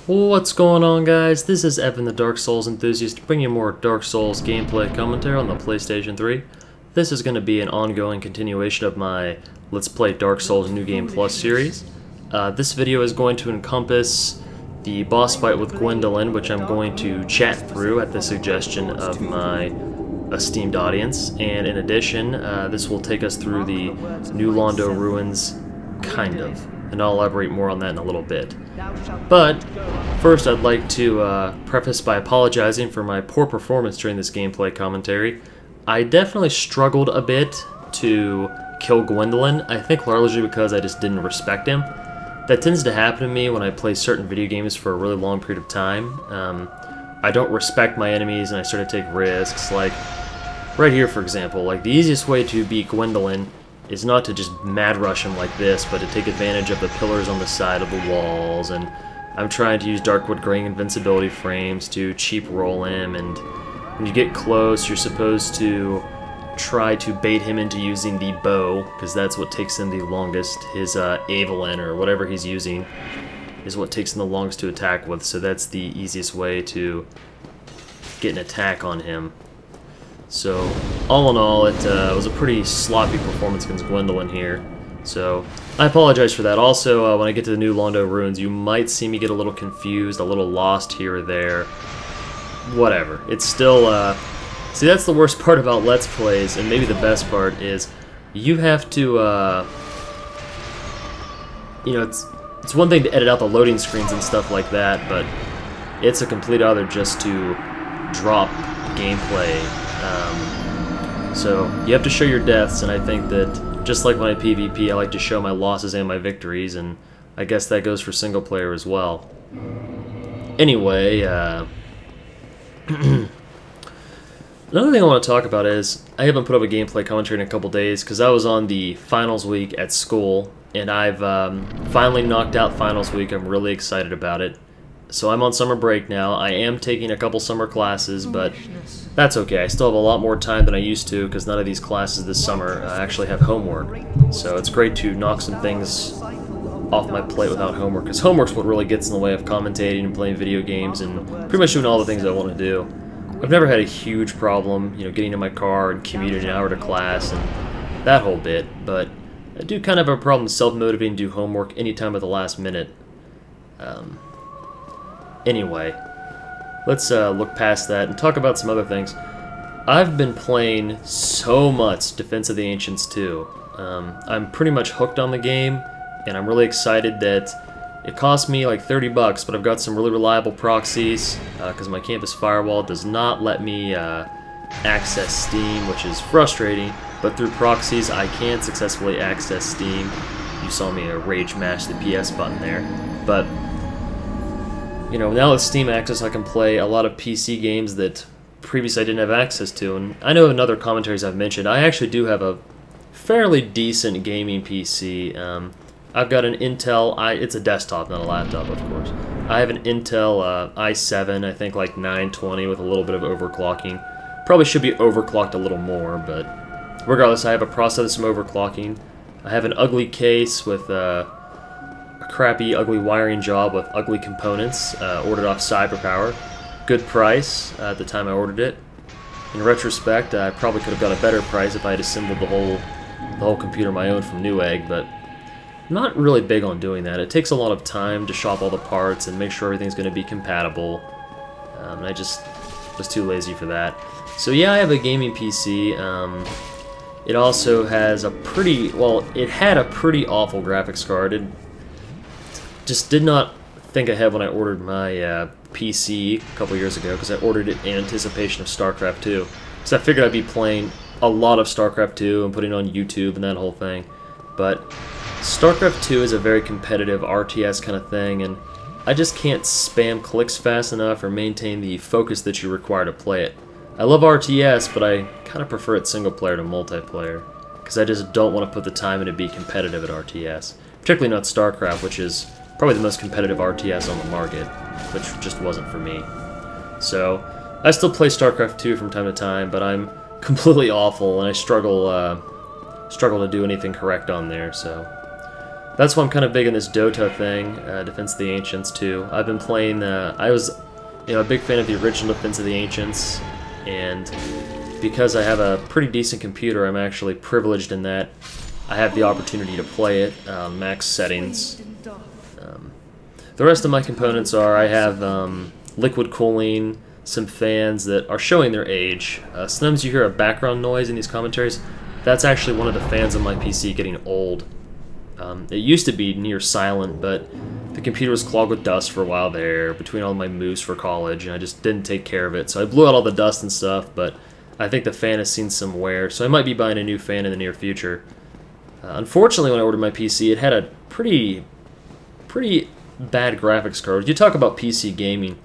What's going on, guys? This is Evan the Dark Souls enthusiast bringing you more Dark Souls gameplay commentary on the PlayStation 3. This is going to be an ongoing continuation of my Let's Play Dark Souls New Game Plus series. This video is going to encompass the boss fight with Gwyndolin, which I'm going to chat through at the suggestion of my esteemed audience, and in addition, this will take us through the new Londo ruins, kind of, and I'll elaborate more on that in a little bit. But first, I'd like to preface by apologizing for my poor performance during this gameplay commentary. I definitely struggled a bit to kill Gwyndolin, I think largely because I just didn't respect him. That tends to happen to me when I play certain video games for a really long period of time. I don't respect my enemies and I start to take risks, like right here for example. Like, the easiest way to beat Gwyndolin is not to just mad rush him like this, but to take advantage of the pillars on the side of the walls, and I'm trying to use Darkwood Graying invincibility frames to cheap roll him, and when you get close you're supposed to try to bait him into using the bow, because that's what takes him the longest. His Evelyn, or whatever he's using, is what takes him the longest to attack with, so that's the easiest way to get an attack on him. So, all in all, it was a pretty sloppy performance against Gwyndolin here. So, I apologize for that. Also, when I get to the new Londo ruins, you might see me get a little confused, a little lost here or there. Whatever. It's still, see, that's the worst part about Let's Plays, and maybe the best part is you have to, you know, it's one thing to edit out the loading screens and stuff like that, but it's a complete other just to drop gameplay. So you have to show your deaths, and I think that just like when I PvP, I like to show my losses and my victories, and I guess that goes for single player as well. Anyway, another thing I want to talk about is I haven't put up a gameplay commentary in a couple days because I was on the finals week at school, and I've finally knocked out finals week. I'm really excited about it. So I'm on summer break now. I am taking a couple summer classes, but that's okay. I still have a lot more time than I used to because none of these classes this summer actually have homework. So it's great to knock some things off my plate without homework, because homework's what really gets in the way of commentating and playing video games and pretty much doing all the things I want to do. I've never had a huge problem, you know, getting in my car and commuting an hour to class and that whole bit, but I do kind of have a problem self-motivating to do homework anytime at the last minute. Anyway, let's look past that and talk about some other things. I've been playing so much Defense of the Ancients 2. I'm pretty much hooked on the game, and I'm really excited that it cost me like 30 bucks, but I've got some really reliable proxies, because my campus firewall does not let me access Steam, which is frustrating, but through proxies I can successfully access Steam. You saw me rage mash the PS button there, but you know, now with Steam access, I can play a lot of PC games that previously I didn't have access to. And I know in other commentaries I've mentioned, I actually do have a fairly decent gaming PC. I've got an Intel, it's a desktop, not a laptop, of course. I have an Intel i7, I think like 920 with a little bit of overclocking. Probably should be overclocked a little more, but regardless, I have a processor with some overclocking. I have an ugly case with a crappy, ugly wiring job with ugly components, ordered off Cyberpower. Good price at the time I ordered it. In retrospect, I probably could have got a better price if I had assembled the whole computer my own from Newegg, but I'm not really big on doing that. It takes a lot of time to shop all the parts and make sure everything's going to be compatible, and I just was too lazy for that. So yeah, I have a gaming PC. It also has a pretty, well, it had a pretty awful graphics card. It just did not think ahead when I ordered my PC a couple years ago, because I ordered it in anticipation of StarCraft 2. So I figured I'd be playing a lot of StarCraft 2 and putting it on YouTube and that whole thing. But StarCraft 2 is a very competitive RTS kind of thing, and I just can't spam clicks fast enough or maintain the focus that you require to play it. I love RTS, but I kind of prefer it single player to multiplayer, because I just don't want to put the time in to be competitive at RTS. Particularly not StarCraft, which is probably the most competitive RTS on the market, which just wasn't for me. So, I still play StarCraft 2 from time to time, but I'm completely awful, and I struggle to do anything correct on there, so That's why I'm kind of big in this Dota thing, Defense of the Ancients too. I've been playing, I was a big fan of the original Defense of the Ancients, and because I have a pretty decent computer, I'm actually privileged in that I have the opportunity to play it, max settings. The rest of my components are, I have liquid cooling, some fans that are showing their age. Sometimes you hear a background noise in these commentaries. That's actually one of the fans on my PC getting old. It used to be near silent, but the computer was clogged with dust for a while there, between all my moves for college, and I just didn't take care of it. So I blew out all the dust and stuff, but I think the fan has seen some wear, so I might be buying a new fan in the near future. Unfortunately, when I ordered my PC, it had a pretty bad graphics card. You talk about PC gaming,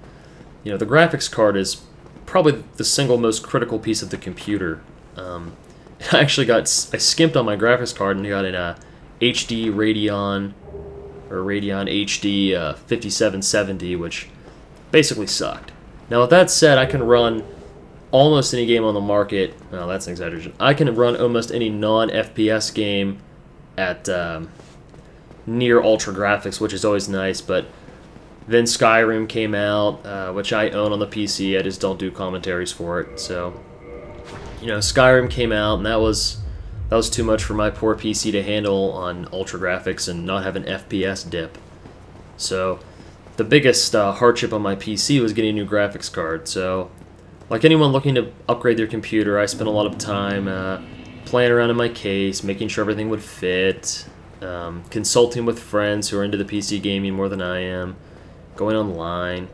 you know, the graphics card is probably the single most critical piece of the computer. I skimped on my graphics card and got an HD Radeon HD 5770, which basically sucked. Now with that said, I can run almost any game on the market. Well, that's an exaggeration. I can run almost any non-FPS game at near ultra graphics, which is always nice, but then Skyrim came out, which I own on the PC. I just don't do commentaries for it. So, you know, Skyrim came out, and that was too much for my poor PC to handle on ultra graphics and not have an FPS dip. So, the biggest hardship on my PC was getting a new graphics card. So, like anyone looking to upgrade their computer, I spent a lot of time playing around in my case, making sure everything would fit, consulting with friends who are into the PC gaming more than I am, going online.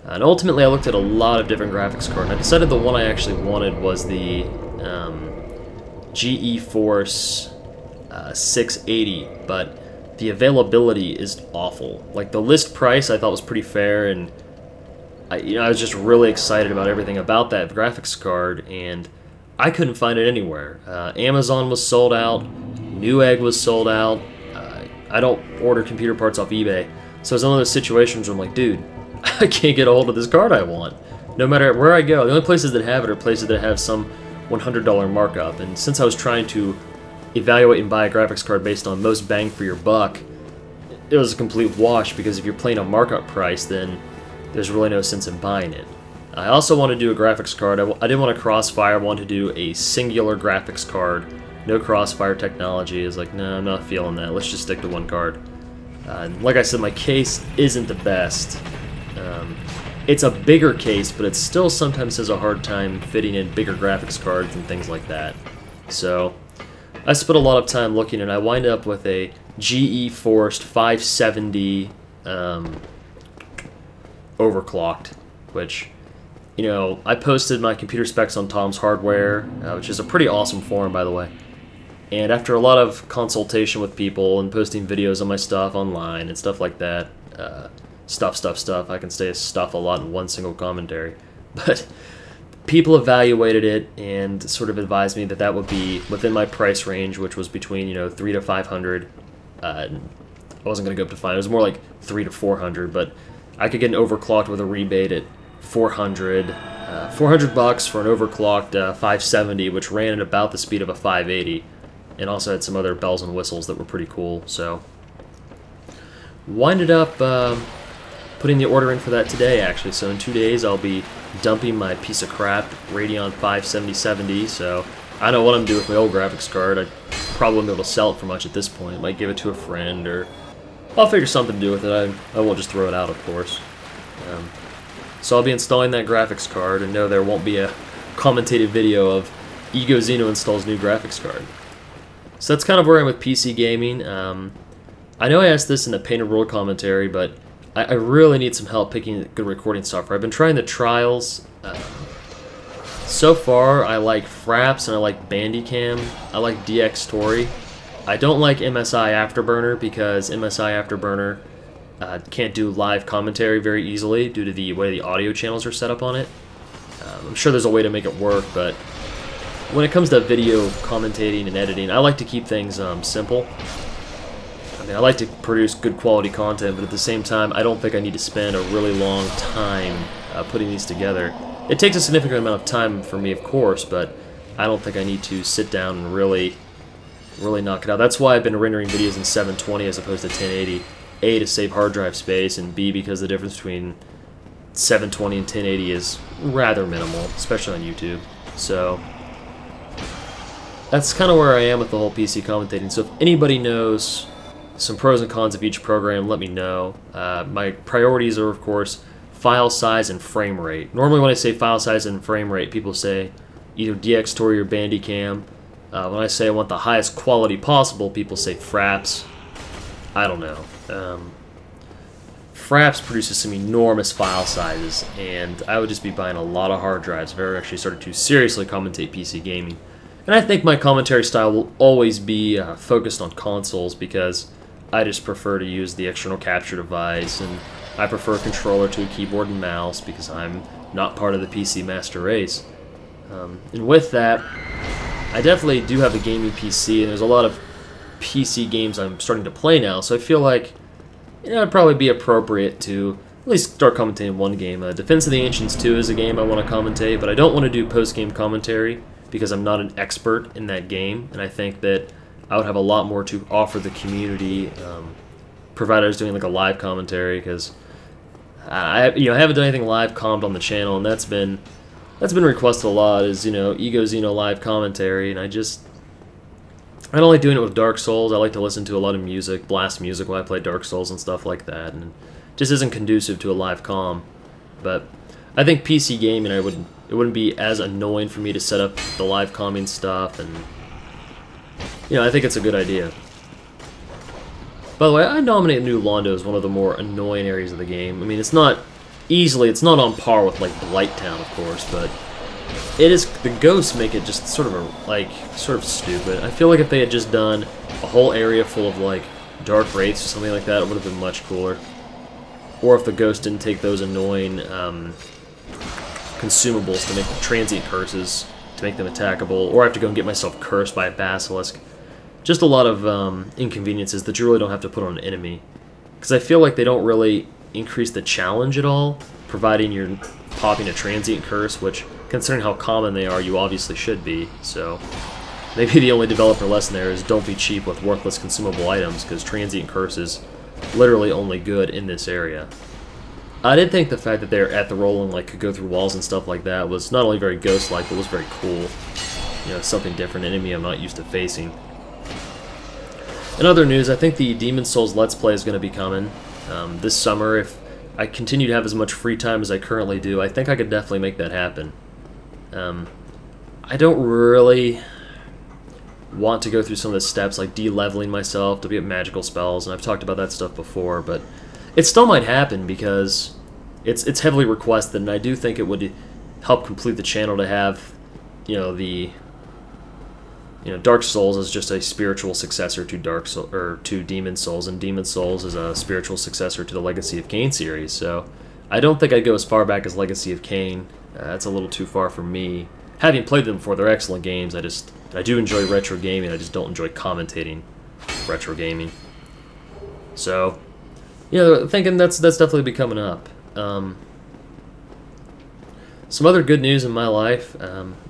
And ultimately, I looked at a lot of different graphics cards. I decided the one I actually wanted was the GeForce 680, but the availability is awful. Like, the list price I thought was pretty fair, and I was just really excited about everything about that graphics card, and I couldn't find it anywhere. Amazon was sold out, Newegg was sold out. I don't order computer parts off eBay, so it's one of those situations where I'm like, dude, I can't get a hold of this card I want. No matter where I go, the only places that have it are places that have some $100 markup, and since I was trying to evaluate and buy a graphics card based on most bang for your buck, it was a complete wash, because if you're playing a markup price, then there's really no sense in buying it. I also want to do a graphics card. I didn't want a Crossfire. I wanted to do a singular graphics card. No Crossfire technology. Is like, no, I'm not feeling that. Let's just stick to one card. Like I said, my case isn't the best. It's a bigger case, but it still sometimes has a hard time fitting in bigger graphics cards and things like that. So I spent a lot of time looking, and I wind up with a GeForce 570 overclocked, which, you know, I posted my computer specs on Tom's Hardware, which is a pretty awesome forum, by the way. And after a lot of consultation with people and posting videos on my stuff online and stuff like that, stuff, I can say stuff a lot in one single commentary, but people evaluated it and sort of advised me that that would be within my price range, which was between, you know, $300 to $500. I wasn't going to go up to 500, it was more like $300 to $400, but I could get an overclocked with a rebate at $400 bucks for an overclocked 570, which ran at about the speed of a 580, and also had some other bells and whistles that were pretty cool. So, winded up putting the order in for that today, actually. So in 2 days, I'll be dumping my piece of crap Radeon 57070. So I don't know what I'm doing with my old graphics card. I probably won't be able to sell it for much at this point. Might give it to a friend, or I'll figure something to do with it. I won't just throw it out, of course. So I'll be installing that graphics card, and no, there won't be a commentated video of Ego Xeno installs new graphics card. So that's kind of where I'm with PC gaming. I know I asked this in the Painted World commentary, but I really need some help picking good recording software. I've been trying the trials. So far, I like Fraps and I like Bandicam. I like DxTory. I don't like MSI Afterburner, because MSI Afterburner can't do live commentary very easily due to the way the audio channels are set up on it. I'm sure there's a way to make it work, but when it comes to video commentating and editing, I like to keep things simple. I mean, I like to produce good quality content, but at the same time, I don't think I need to spend a really long time putting these together. It takes a significant amount of time for me, of course, but I don't think I need to sit down and really really knock it out. That's why I've been rendering videos in 720 as opposed to 1080. A, to save hard drive space, and B, because the difference between 720 and 1080 is rather minimal, especially on YouTube. So that's kind of where I am with the whole PC commentating. So if anybody knows some pros and cons of each program, let me know. My priorities are, of course, file size and frame rate. Normally when I say file size and frame rate, people say either DxTory or Bandicam. When I say I want the highest quality possible, people say Fraps. I don't know. Fraps produces some enormous file sizes, and I would just be buying a lot of hard drives if I ever actually started to seriously commentate PC gaming. And I think my commentary style will always be focused on consoles, because I just prefer to use the external capture device, and I prefer a controller to a keyboard and mouse because I'm not part of the PC master race. And with that, I definitely do have a gaming PC, and there's a lot of PC games I'm starting to play now, so I feel like it'd probably be appropriate to at least start commentating one game. Defense of the Ancients 2 is a game I want to commentate, but I don't want to do post-game commentary because I'm not an expert in that game, and I think that I would have a lot more to offer the community, provided I was doing like a live commentary, because I haven't done anything live commed on the channel, and that's been requested a lot, is, Ego Xeno live commentary, and I don't like doing it with Dark Souls. I like to listen to a lot of music, blast music while I play Dark Souls and stuff like that, and it just isn't conducive to a live comm. But I think PC gaming, it wouldn't be as annoying for me to set up the live comming stuff, and I think it's a good idea. By the way, I nominate New Londo as one of the more annoying areas of the game. I mean, it's not on par with like Blighttown, of course, but it is. The ghosts make it just sort of stupid. I feel like if they had just done a whole area full of like dark wraiths or something like that, it would have been much cooler. Or if the ghosts didn't take those annoying consumables to make transient curses to make them attackable, or I have to go and get myself cursed by a basilisk. Just a lot of inconveniences that you really don't have to put on an enemy, because I feel like they don't really increase the challenge at all, providing you're popping a transient curse, which, considering how common they are, you obviously should be. So maybe the only developer lesson there is don't be cheap with worthless consumable items, because transient curse is literally only good in this area. I did think the fact that they're at the roll and like could go through walls and stuff like that was not only very ghost-like, but was very cool. Something different, an enemy I'm not used to facing. In other news, I think the Demon's Souls Let's Play is going to be coming this summer. If I continue to have as much free time as I currently do, I think I could definitely make that happen. I don't really want to go through some of the steps, like de-leveling myself to get magical spells, and I've talked about that stuff before, but it still might happen because it's heavily requested, and I do think it would help complete the channel to have, Dark Souls is just a spiritual successor to to Demon's Souls, and Demon's Souls is a spiritual successor to the Legacy of Kain series. So I don't think I'd go as far back as Legacy of Kain. That's a little too far for me. Having played them before, they're excellent games. I do enjoy retro gaming. I just don't enjoy commentating retro gaming. So, thinking that's definitely be coming up. Some other good news in my life.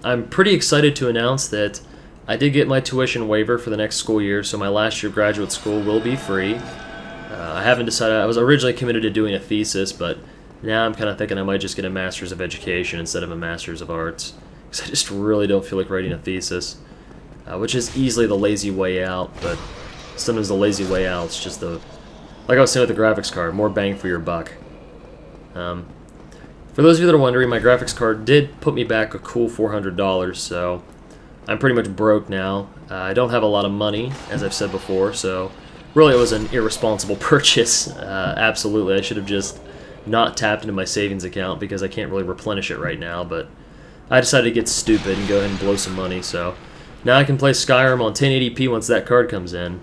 I'm pretty excited to announce that I did get my tuition waiver for the next school year, so my last year of graduate school will be free. I haven't decided. I was originally committed to doing a thesis, but now I'm kind of thinking I might just get a Master's of Education instead of a Master's of Arts, because I just really don't feel like writing a thesis, which is easily the lazy way out, but sometimes the lazy way out is just like I was saying with the graphics card, more bang for your buck. For those of you that are wondering, my graphics card did put me back a cool $400, so I'm pretty much broke now. I don't have a lot of money, as I've said before, so really it was an irresponsible purchase. Absolutely, I should have just not tapped into my savings account because I can't really replenish it right now, but I decided to get stupid and go ahead and blow some money, so now I can play Skyrim on 1080p once that card comes in.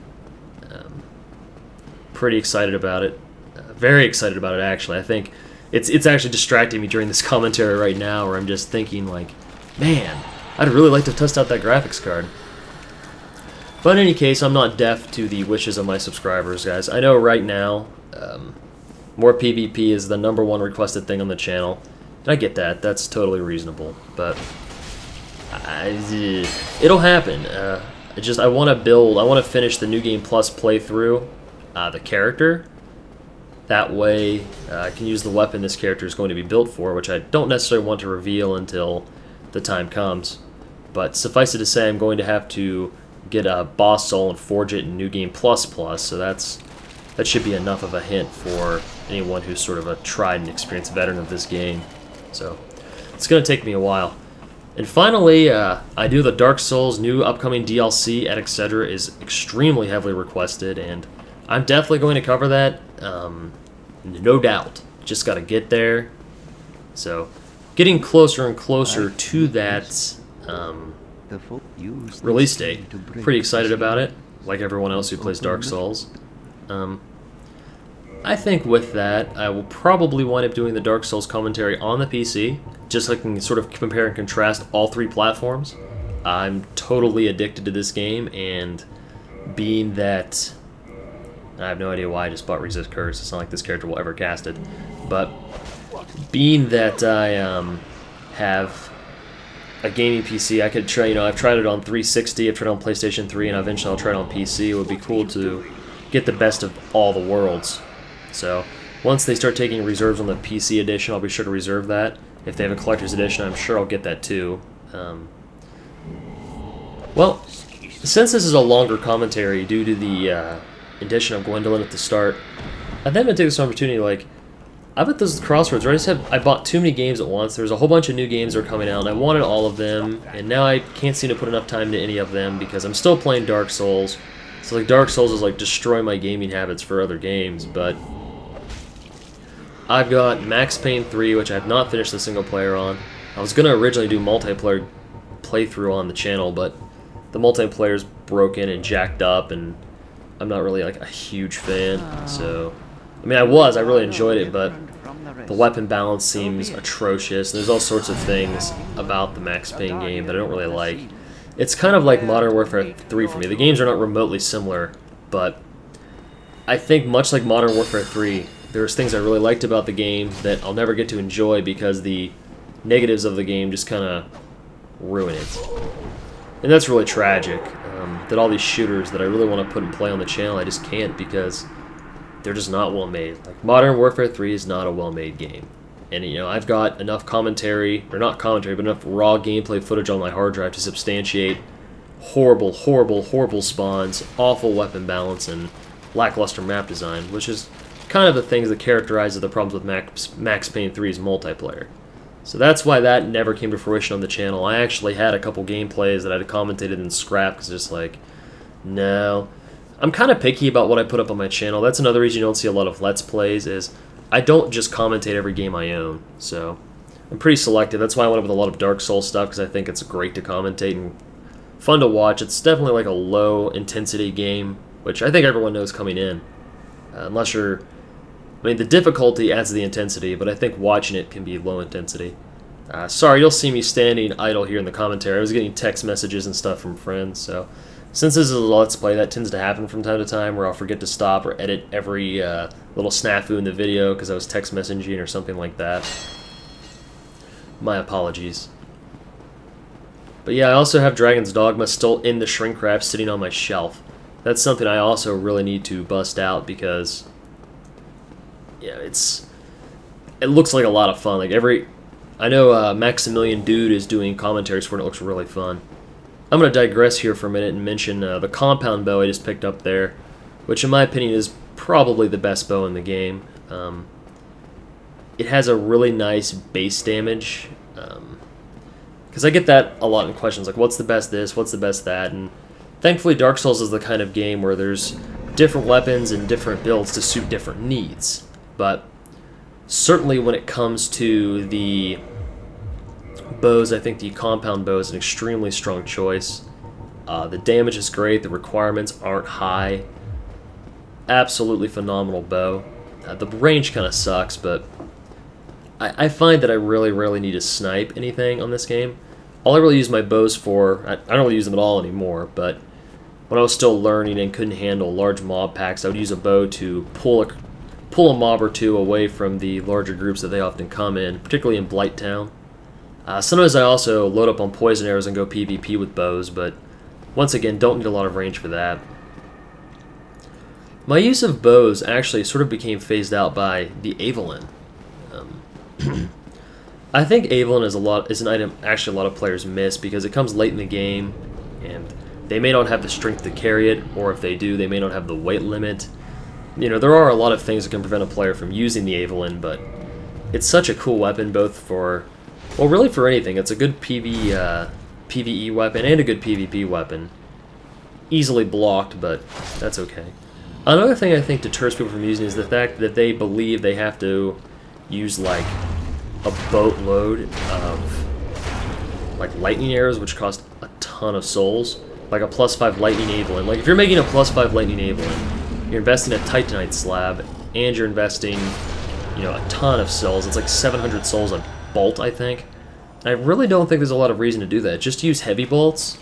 Pretty excited about it. Very excited about it, actually. I think it's actually distracting me during this commentary right now, where I'm just thinking, like, man, I'd really like to test out that graphics card. But in any case, I'm not deaf to the wishes of my subscribers, guys. I know right now, more PvP is the #1 requested thing on the channel. And I get that. That's totally reasonable. But it'll happen. I want to build, I want to finish the New Game Plus playthrough, the character. That way, I can use the weapon this character is going to be built for, which I don't necessarily want to reveal until the time comes. But suffice it to say, I'm going to have to get a boss soul and forge it in New Game Plus Plus, so that should be enough of a hint for anyone who's sort of a tried and experienced veteran of this game. So, it's going to take me a while. And finally, I do the Dark Souls new upcoming DLC at etc. is extremely heavily requested, and I'm definitely going to cover that, no doubt. Just got to get there. So, getting closer and closer to that release date. Pretty excited about it, like everyone else who plays Dark Souls. I think with that, I will probably wind up doing the Dark Souls commentary on the PC, just so I can sort of compare and contrast all three platforms. I'm totally addicted to this game, and being that... I have no idea why I just bought Resist Curse. It's not like this character will ever cast it. But being that I have a gaming PC, I could try, you know, I've tried it on 360, I've tried it on PlayStation 3, and eventually I'll try it on PC. It would be cool to get the best of all the worlds. So, once they start taking reserves on the PC edition, I'll be sure to reserve that. If they have a collector's edition, I'm sure I'll get that too. Well, since this is a longer commentary due to the addition of Gwyndolin at the start, I think I'm going to take this opportunity, like, I'm at this crossroads where I bought too many games at once. There's a whole bunch of new games that are coming out, and I wanted all of them, and now I can't seem to put enough time into any of them because I'm still playing Dark Souls. So, like, Dark Souls is, like, destroying my gaming habits for other games, but I've got Max Payne 3, which I have not finished the single player on. I was going to originally do multiplayer playthrough on the channel, but the multiplayer's broken and jacked up, and I'm not really, like, a huge fan, so... I mean, I really enjoyed it, but the weapon balance seems atrocious. There's all sorts of things about the Max Payne game that I don't really like. It's kind of like Modern Warfare 3 for me. The games are not remotely similar, but I think much like Modern Warfare 3, there's things I really liked about the game that I'll never get to enjoy because the negatives of the game just kind of ruin it. And that's really tragic, that all these shooters that I really want to put and play on the channel, I just can't because they're just not well made. Like, Modern Warfare 3 is not a well made game. And, you know, I've got enough commentary, or not commentary, but enough raw gameplay footage on my hard drive to substantiate horrible, horrible, horrible spawns, awful weapon balance, and lackluster map design, which is kind of the things that characterizes the problems with Max Payne 3's multiplayer. So that's why that never came to fruition on the channel. I actually had a couple gameplays that I'd commentated and scrapped because it's just like, no. I'm kind of picky about what I put up on my channel. That's another reason you don't see a lot of Let's Plays, is I don't just commentate every game I own. So I'm pretty selective. That's why I went up with a lot of Dark Souls stuff, because I think it's great to commentate and fun to watch. It's definitely like a low-intensity game, which I think everyone knows coming in. Unless you're... I mean, the difficulty adds to the intensity, but I think watching it can be low intensity. Sorry, you'll see me standing idle here in the commentary. I was getting text messages and stuff from friends, so... Since this is a Let's Play, that tends to happen from time to time, where I'll forget to stop or edit every little snafu in the video because I was text messaging or something like that. My apologies. But yeah, I also have Dragon's Dogma still in the shrink wrap sitting on my shelf. That's something I also really need to bust out because... yeah, it looks like a lot of fun. Like I know Maximilian Dude is doing commentaries for it, and it looks really fun. I'm going to digress here for a minute and mention the compound bow I just picked up there, which in my opinion is probably the best bow in the game. It has a really nice base damage, because I get that a lot in questions, like what's the best this, what's the best that, and thankfully Dark Souls is the kind of game where there's different weapons and different builds to suit different needs, but certainly when it comes to the bows, I think the compound bow is an extremely strong choice. The damage is great, the requirements aren't high. Absolutely phenomenal bow. The range kind of sucks, but I find that I really rarely need to snipe anything on this game. All I really use my bows for, I don't really use them at all anymore, but when I was still learning and couldn't handle large mob packs, I would use a bow to pull a mob or two away from the larger groups that they often come in, particularly in Blighttown. Sometimes I also load up on poison arrows and go PvP with bows, but Once again, don't need a lot of range for that. My use of bows actually sort of became phased out by the Evelyn. I think Evelyn is an item actually a lot of players miss because it comes late in the game, and they may not have the strength to carry it, or if they do, they may not have the weight limit. You know, there are a lot of things that can prevent a player from using the Evelyn, but it's such a cool weapon both for, well, really for anything. It's a good PvE weapon and a good PvP weapon. Easily blocked, but that's okay. Another thing I think deters people from using is the fact that they believe they have to use like a boatload of like lightning arrows, which cost a ton of souls. Like a +5 lightning Evelyn. Like if you're making a +5 lightning Evelyn, you're investing a Titanite slab, and you're investing, you know, a ton of souls. It's like 700 souls a bolt, I think. And I really don't think there's a lot of reason to do that. Just use heavy bolts.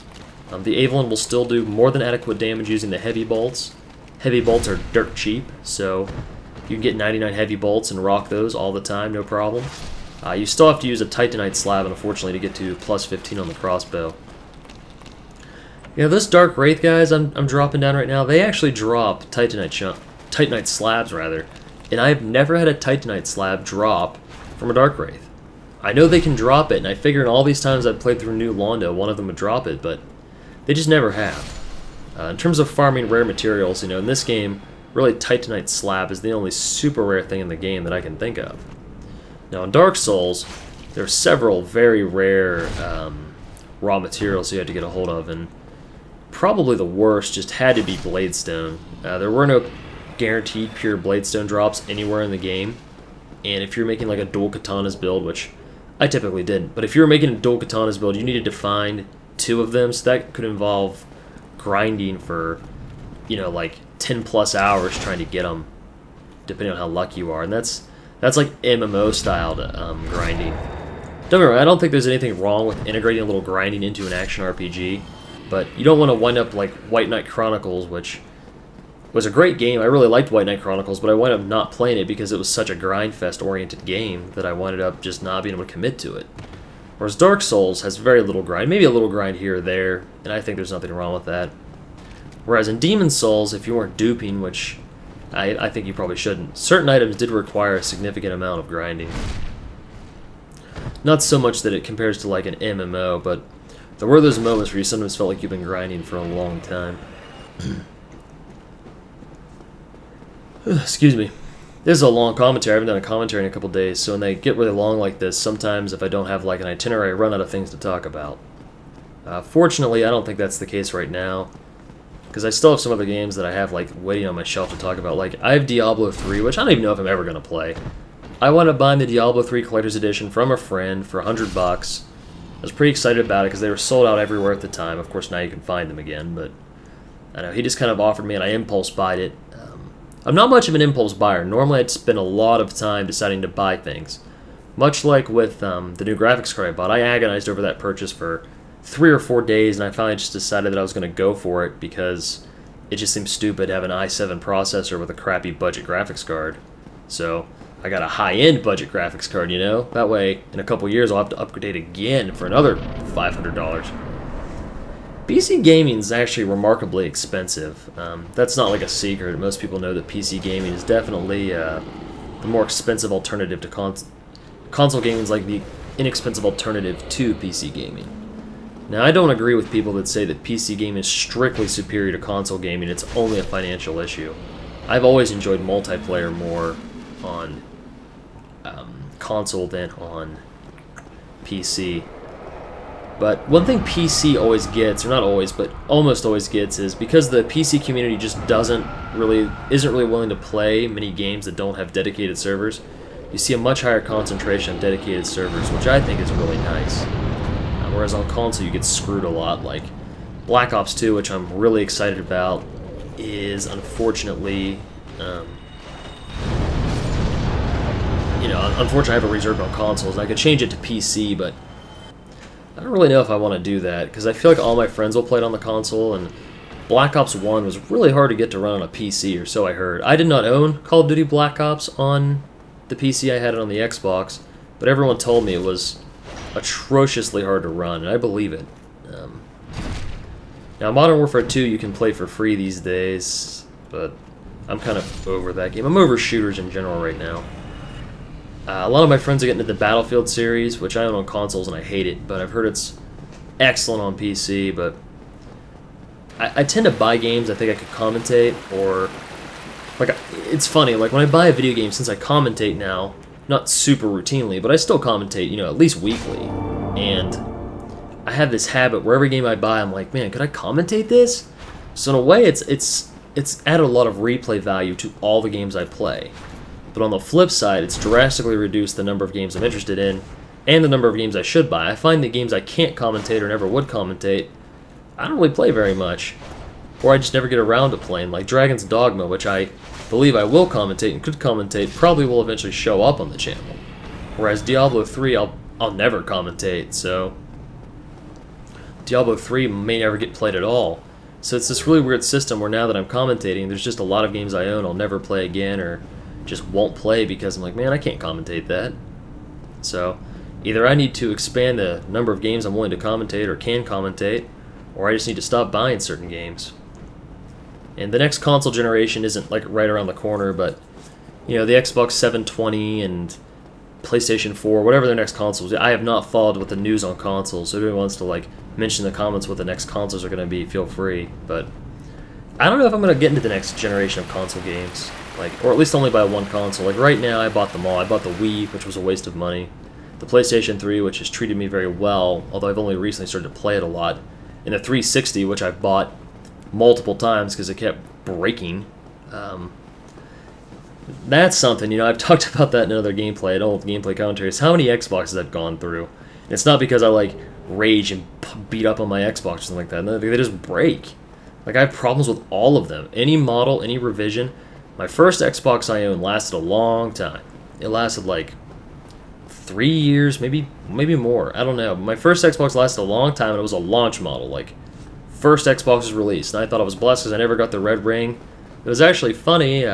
The Evelyn will still do more than adequate damage using the heavy bolts. Heavy bolts are dirt cheap, so you can get 99 heavy bolts and rock those all the time, no problem. You still have to use a Titanite slab, unfortunately, to get to +15 on the crossbow. You know, this Dark Wraith guys I'm dropping down right now, they actually drop Titanite slabs, rather. And I've never had a Titanite slab drop from a Dark Wraith. I know they can drop it, and I figured all these times I've played through New Londo, one of them would drop it, but they just never have. In terms of farming rare materials, you know, in this game, really Titanite slab is the only super rare thing in the game that I can think of. Now in Dark Souls, there are several very rare raw materials you had to get a hold of, and probably the worst just had to be Bladestone. There were no guaranteed pure Bladestone drops anywhere in the game, and if you're making like a dual katanas build, which I typically didn't, but if you were making a dual katanas build, you needed to find 2 of them, so that could involve grinding for, you know, like 10+ hours trying to get them, depending on how lucky you are, and that's like MMO styled grinding. Don't get me wrong, I don't think there's anything wrong with integrating a little grinding into an action RPG, but you don't want to wind up like White Knight Chronicles, which was a great game. I really liked White Knight Chronicles, but I wound up not playing it because it was such a grindfest oriented game that I wound up just not being able to commit to it. Whereas Dark Souls has very little grind, maybe a little grind here or there, and I think there's nothing wrong with that. Whereas in Demon Souls, if you weren't duping, which I think you probably shouldn't, certain items did require a significant amount of grinding. Not so much that it compares to like an MMO, but there were those moments where you sometimes felt like you've been grinding for a long time. Excuse me. This is a long commentary. I haven't done a commentary in a couple days, so when they get really long like this, sometimes if I don't have like an itinerary, I run out of things to talk about. Fortunately, I don't think that's the case right now, because I still have some other games that I have like waiting on my shelf to talk about. Like, I have Diablo 3, which I don't even know if I'm ever going to play. I wound up buying the Diablo 3 Collector's Edition from a friend for $100. I was pretty excited about it because they were sold out everywhere at the time. Of course, now you can find them again, but I know he just kind of offered me and I impulse buyed it. I'm not much of an impulse buyer. Normally I'd spend a lot of time deciding to buy things. Much like with the new graphics card I bought, I agonized over that purchase for 3 or 4 days, and I finally just decided that I was going to go for it because it just seemed stupid to have an i7 processor with a crappy budget graphics card. So I got a high-end budget graphics card, you know? That way, in a couple years, I'll have to upgrade again for another $500. PC gaming is actually remarkably expensive. That's not like a secret. Most people know that PC gaming is definitely the more expensive alternative to console gaming is like the inexpensive alternative to PC gaming. Now, I don't agree with people that say that PC gaming is strictly superior to console gaming. It's only a financial issue. I've always enjoyed multiplayer more on console than on PC. But one thing PC always gets, or not always, but almost always gets, is because the PC community just isn't really willing to play many games that don't have dedicated servers, you see a much higher concentration of dedicated servers, which I think is really nice. Whereas on console you get screwed a lot. Like Black Ops 2, which I'm really excited about, is unfortunately, unfortunately I have it reserved on consoles. I could change it to PC, but I don't really know if I want to do that, because I feel like all my friends will play it on the console, and Black Ops 1 was really hard to get to run on a PC, or so I heard. I did not own Call of Duty Black Ops on the PC, I had it on the Xbox, but everyone told me it was atrociously hard to run, and I believe it. Now, Modern Warfare 2 you can play for free these days, but I'm kind of over that game. I'm over shooters in general right now. A lot of my friends are getting into the Battlefield series, which I own on consoles and I hate it, but I've heard it's excellent on PC, but I tend to buy games I think I could commentate, or, like, it's funny, like, when I buy a video game, since I commentate now, not super routinely, but I still commentate, you know, at least weekly, and I have this habit where every game I buy, I'm like, man, could I commentate this? So in a way, it's added a lot of replay value to all the games I play. But on the flip side, it's drastically reduced the number of games I'm interested in, and the number of games I should buy. I find the games I can't commentate or never would commentate, I don't really play very much, or I just never get around to playing, like Dragon's Dogma, which I believe I will commentate and could commentate, probably will eventually show up on the channel. Whereas Diablo 3, I'll never commentate, so Diablo 3 may never get played at all. So it's this really weird system where now that I'm commentating, there's just a lot of games I own I'll never play again, or just won't play because I'm like, man, I can't commentate that. So either I need to expand the number of games I'm willing to commentate or can commentate, or I just need to stop buying certain games. And the next console generation isn't like right around the corner, but you know, the Xbox 720 and PlayStation 4, whatever their next consoles. I have not followed with the news on consoles, so if anyone wants to like mention in the comments what the next consoles are going to be, feel free. But I don't know if I'm going to get into the next generation of console games, like, or at least only buy one console. Like right now, I bought them all. I bought the Wii, which was a waste of money, the PlayStation 3, which has treated me very well, although I've only recently started to play it a lot, and the 360, which I bought multiple times because it kept breaking. That's something, you know, I've talked about that in another gameplay, an old gameplay commentaries, how many Xboxes I've gone through. And it's not because I, like, rage and beat up on my Xbox or something like that. No, they just break. Like, I have problems with all of them. Any model, any revision. My first Xbox I owned lasted a long time. It lasted, like, 3 years, maybe more. I don't know. My first Xbox lasted a long time, and it was a launch model. Like, first Xbox was released, and I thought I was blessed because I never got the red ring. It was actually funny.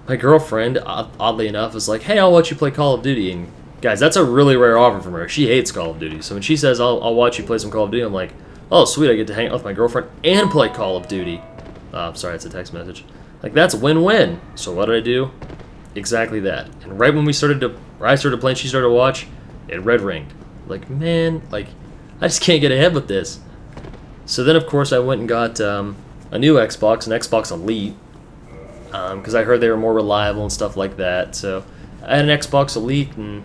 My girlfriend, oddly enough, was like, hey, I'll watch you play Call of Duty. And guys, that's a really rare offer from her. She hates Call of Duty. So when she says, I'll watch you play some Call of Duty, I'm like, oh, sweet, I get to hang out with my girlfriend and play Call of Duty. Sorry, it's a text message. Like, that's win-win. So what did I do? Exactly that. And right when I started playing, she started to watch, it red ringed. Like, man, like, I just can't get ahead with this. So then, of course, I went and got a new Xbox, an Xbox Elite, because I heard they were more reliable and stuff like that. So I had an Xbox Elite, and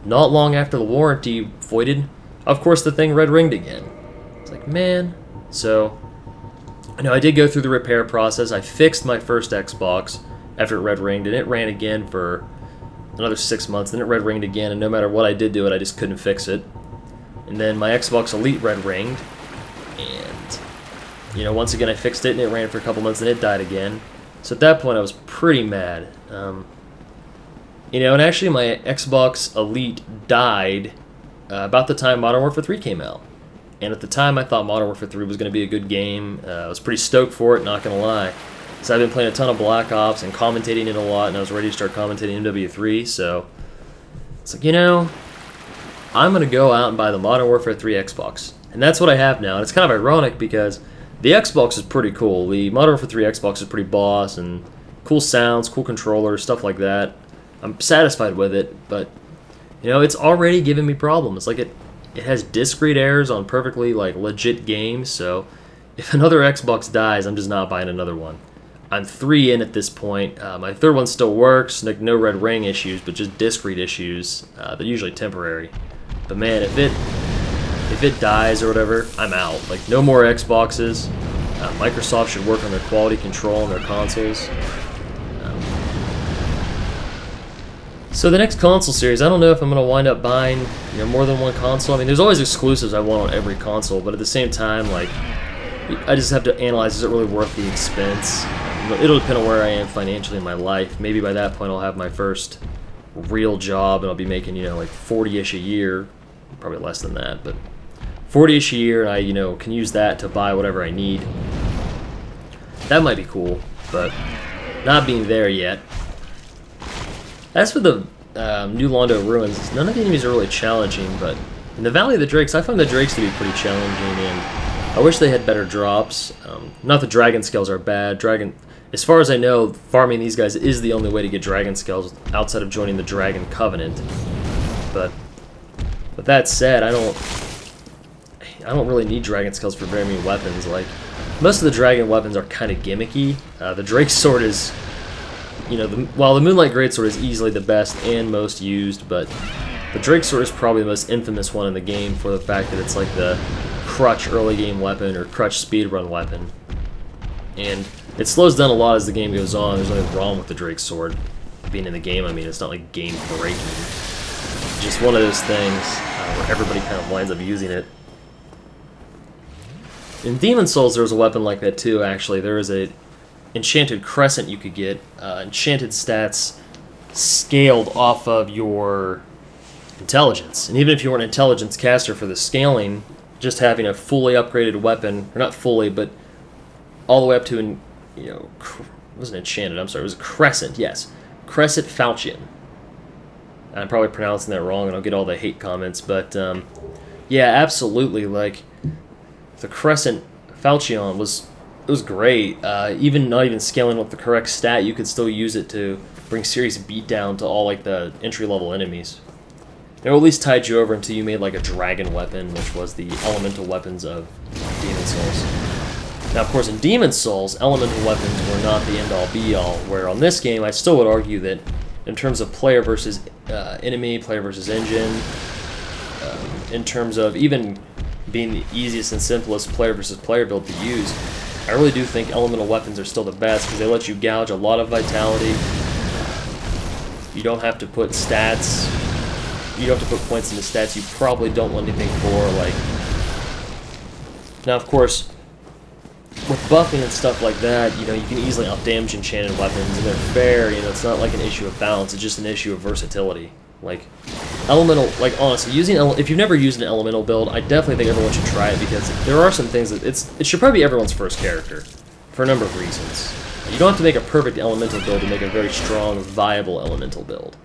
not long after the warranty voided, of course the thing red ringed again. It's like, man. So, you know, I did go through the repair process. I fixed my first Xbox after it red ringed, and it ran again for another 6 months. Then it red ringed again, and no matter what I did to it, I just couldn't fix it. And then my Xbox Elite red ringed, and you know, once again I fixed it, and it ran for a couple months, and it died again. So at that point, I was pretty mad. You know, and actually my Xbox Elite died about the time Modern Warfare 3 came out. And at the time, I thought Modern Warfare 3 was going to be a good game. I was pretty stoked for it, not going to lie. So I've been playing a ton of Black Ops and commentating it a lot, and I was ready to start commentating MW3, so it's like, you know, I'm going to go out and buy the Modern Warfare 3 Xbox. And that's what I have now, and it's kind of ironic because the Xbox is pretty cool. The Modern Warfare 3 Xbox is pretty boss, and cool sounds, cool controllers, stuff like that. I'm satisfied with it, but, you know, it's already giving me problems. Like, it has disc read errors on perfectly, like, legit games, so if another Xbox dies, I'm just not buying another one. I'm 3 in at this point. My third one still works, like, no red ring issues, but just disc read issues. They're usually temporary. But man, if it dies or whatever, I'm out. Like, no more Xboxes. Microsoft should work on their quality control on their consoles. So the next console series, I don't know if I'm going to wind up buying, you know, more than one console. I mean, there's always exclusives I want on every console, but at the same time, like, I just have to analyze, is it really worth the expense? It'll depend on where I am financially in my life. Maybe by that point I'll have my first real job and I'll be making, you know, like 40-ish a year. Probably less than that, but 40-ish a year, and I, you know, can use that to buy whatever I need. That might be cool, but not being there yet. As for the new Londo ruins, none of the enemies are really challenging, but in the Valley of the Drakes, I find the Drakes to be pretty challenging, and I wish they had better drops. Not that dragon scales are bad. As far as I know, farming these guys is the only way to get dragon scales outside of joining the Dragon Covenant. But with that said, I don't really need dragon scales for very many weapons. Like, most of the dragon weapons are kind of gimmicky. The Drake Sword is, you know, while the Moonlight Greatsword is easily the best and most used, but the Drake Sword is probably the most infamous one in the game for the fact that it's like the crutch early game weapon or crutch speedrun weapon. And it slows down a lot as the game goes on. There's nothing wrong with the Drake Sword being in the game. I mean, it's not like game breaking. It's just one of those things where everybody kind of winds up using it. In Demon Souls, there was a weapon like that too, actually. There was a enchanted crescent you could get. Enchanted stats scaled off of your intelligence. And even if you were an intelligence caster for the scaling, just having a fully upgraded weapon, or not fully, but all the way up to an, you know, it wasn't enchanted, I'm sorry, it was a crescent, yes. Crescent Falchion. I'm probably pronouncing that wrong and I'll get all the hate comments, but yeah, absolutely, like, the Crescent Falchion was great. Not even scaling with the correct stat, you could still use it to bring serious beatdown to all like the entry-level enemies. It at least tied you over until you made like a dragon weapon, which was the elemental weapons of Demon Souls. Now, of course, in Demon Souls, elemental weapons were not the end-all be-all, where on this game, I still would argue that in terms of player versus enemy, player versus engine, in terms of even being the easiest and simplest player versus player build to use, I really do think elemental weapons are still the best because they let you gouge a lot of vitality. You don't have to put stats, you don't have to put points into stats you probably don't want anything for. Like, now, of course, with buffing and stuff like that, you know, you can easily up-damage enchanted weapons, and they're fair, you know, it's not like an issue of balance, it's just an issue of versatility. Like, elemental, like, honestly, if you've never used an elemental build, I definitely think everyone should try it, because there are some things that it should probably be everyone's first character, for a number of reasons. You don't have to make a perfect elemental build to make a very strong, viable elemental build.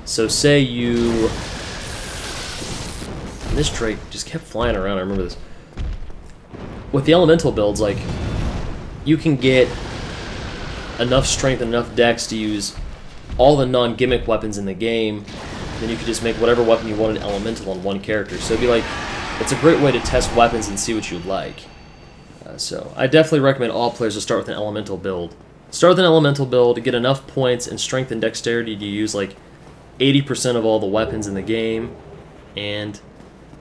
So say you... This Drake just kept flying around, I remember this. With the elemental builds, like, you can get enough strength and enough dex to use all the non-gimmick weapons in the game, then you could just make whatever weapon you wanted elemental on one character. So it'd be like, it's a great way to test weapons and see what you like. So I definitely recommend all players to start with an elemental build. Start with an elemental build to get enough points and strength and dexterity to use like 80% of all the weapons in the game, and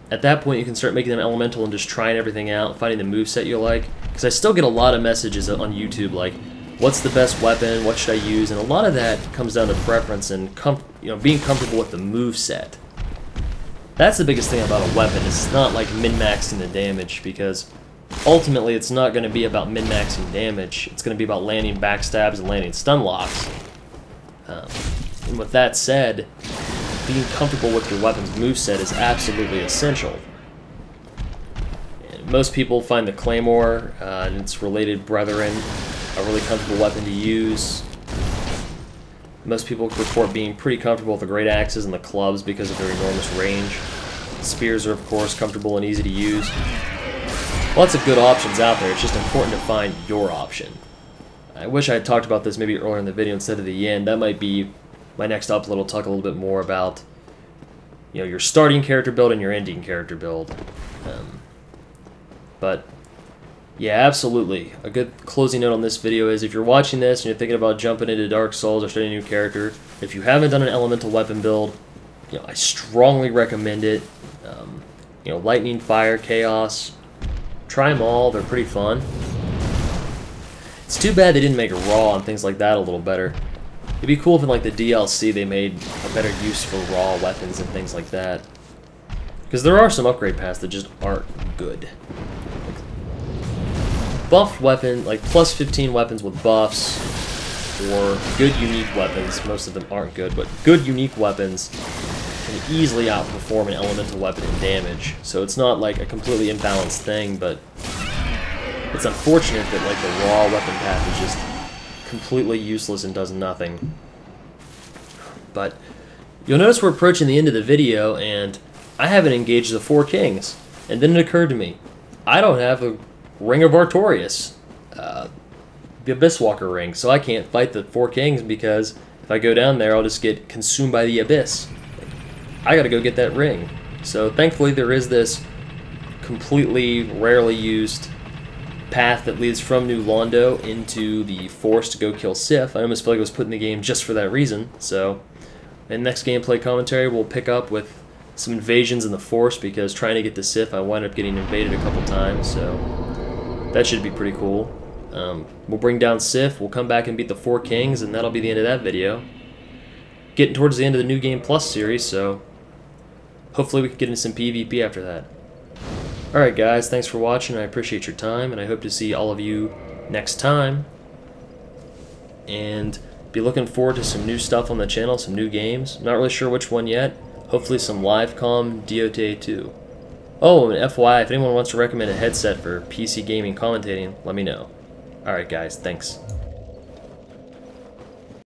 at that point you can start making them elemental and just trying everything out, finding the moveset you like. Because I still get a lot of messages on YouTube like, what's the best weapon, what should I use, and a lot of that comes down to preference and being comfortable with the moveset. That's the biggest thing about a weapon, it's not like min-maxing the damage, because ultimately it's not going to be about min-maxing damage, it's going to be about landing backstabs and landing stun locks. And with that said, being comfortable with your weapon's moveset is absolutely essential. And most people find the Claymore and its related brethren a really comfortable weapon to use. Most people report being pretty comfortable with the great axes and the clubs because of their enormous range. Spears are, of course, comfortable and easy to use. Lots of good options out there, it's just important to find your option. I wish I had talked about this maybe earlier in the video instead of the end. That might be my next upload. Will talk a little bit more about, you know, your starting character build and your ending character build. But yeah, absolutely. A good closing note on this video is if you're watching this and you're thinking about jumping into Dark Souls or starting a new character, if you haven't done an elemental weapon build, you know, I strongly recommend it. You know, lightning, fire, chaos, try them all. They're pretty fun. It's too bad they didn't make raw and things like that a little better. It'd be cool if in like the DLC they made a better use for raw weapons and things like that. Because there are some upgrade paths that just aren't good. Like, buffed weapon, like plus 15 weapons with buffs, or good unique weapons, most of them aren't good, but good unique weapons can easily outperform an elemental weapon in damage. So it's not like a completely imbalanced thing, but it's unfortunate that like the raw weapon path is just completely useless and does nothing. But you'll notice we're approaching the end of the video and I haven't engaged the 4 kings. And then it occurred to me, I don't have Ring of Artorias, the Abyss Walker ring. So I can't fight the Four Kings because if I go down there, I'll just get consumed by the Abyss. I gotta go get that ring. So thankfully there is this completely rarely used path that leads from New Londo into the Forest to go kill Sif. I almost feel like I was put in the game just for that reason. So in next gameplay commentary, we'll pick up with some invasions in the Forest because trying to get to Sif, I wound up getting invaded a couple times. So that should be pretty cool. We'll bring down Sif, we'll come back and beat the Four Kings, and that'll be the end of that video. Getting towards the end of the New Game Plus series, so hopefully we can get into some PvP after that. Alright guys, thanks for watching, I appreciate your time, and I hope to see all of you next time. And be looking forward to some new stuff on the channel, some new games. Not really sure which one yet. Hopefully some live comm Dota 2. Oh, and FYI, if anyone wants to recommend a headset for PC gaming commentating, let me know. Alright guys, thanks.